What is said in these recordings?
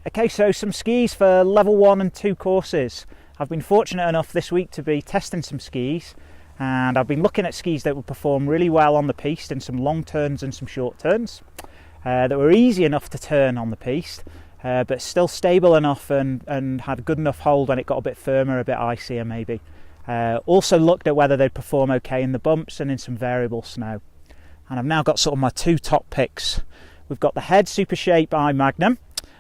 Okay, so some skis for level 1 and 2 courses. I've been fortunate enough this week to be testing some skis, and I've been looking at skis that would perform really well on the piste in some long turns and some short turns, that were easy enough to turn on the piste, but still stable enough and had a good enough hold when it got a bit firmer, a bit icier maybe. Also looked at whether they'd perform okay in the bumps and in some variable snow. And I've now got sort of my two top picks. We've got the HEAD Supershape i.magnum.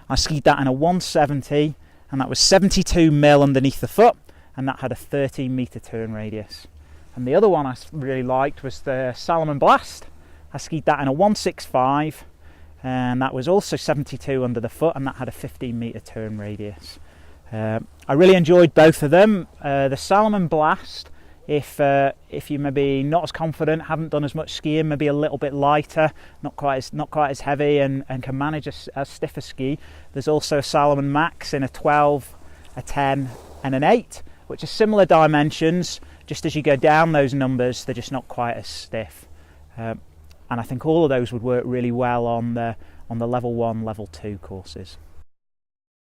I skied that in a 170, and that was 72 mil underneath the foot, and that had a 13 metre turn radius. And the other one I really liked was the Salomon Blast. I skied that in a 165, and that was also 72 under the foot, and that had a 15 metre turn radius. I really enjoyed both of them. The Salomon Blast, if you're maybe not as confident, haven't done as much skiing, maybe a little bit lighter, not quite as heavy, and can manage a stiffer ski. There's also a Salomon Max in a 12, a 10 and an 8, which are similar dimensions. Just as you go down those numbers, they're just not quite as stiff. And I think all of those would work really well on the level 1, level 2 courses.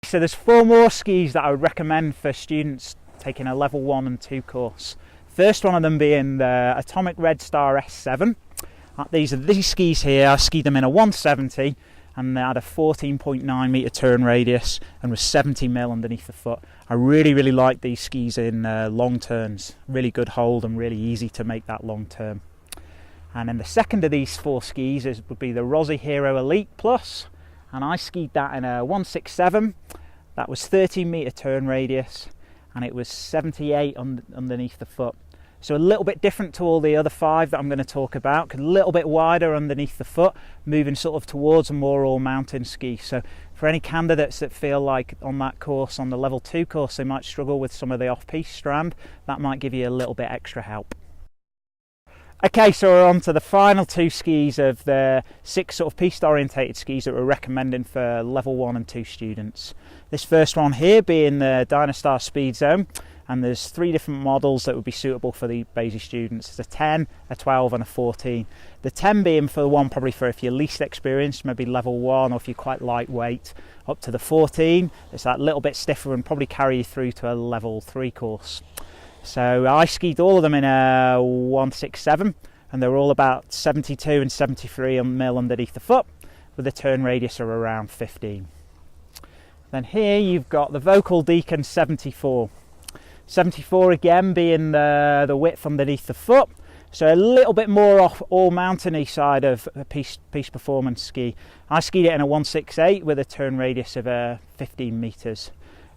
So there's 4 more skis that I would recommend for students taking a level 1 and 2 course. First one of them being the Atomic Redstar S7. These skis here, I skied them in a 170, and they had a 14.9 metre turn radius and was 70 mil underneath the foot. I really like these skis in long turns. Really good hold and really easy to make that long term. And then the second of these 4 skis would be the Rossignol Hero Elite Plus, and I skied that in a 167. That was 13 metre turn radius, and it was 78 underneath the foot. So a little bit different to all the other 5 that I'm going to talk about, a little bit wider underneath the foot, moving sort of towards a more all-mountain ski. So for any candidates that feel like on that course, on the level 2 course, they might struggle with some of the off-piste strand, that might give you a little bit extra help. Okay, so we're on to the final 2 skis of the 6 sort of piste-orientated skis that we're recommending for level 1 and 2 students. This first one here being the Dynastar Speedzone, and there's 3 different models that would be suitable for the BASI students. There's a 10, a 12 and a 14. The 10 being for the one probably for if you're least experienced, maybe level 1, or if you're quite lightweight, up to the 14. It's that little bit stiffer and probably carry you through to a level 3 course. So I skied all of them in a 167, and they were all about 72 and 73 mil underneath the foot, with a turn radius of around 15. Then here you've got the Volkl Decon 74. 74 again being the width underneath the foot, so a little bit more off all mountainy side of a piste performance ski. I skied it in a 168 with a turn radius of 15 metres.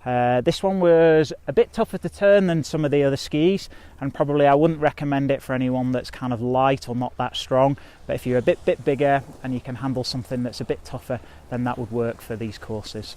This one was a bit tougher to turn than some of the other skis, and probably I wouldn't recommend it for anyone that's kind of light or not that strong, but if you're a bit bigger and you can handle something that's a bit tougher, then that would work for these courses.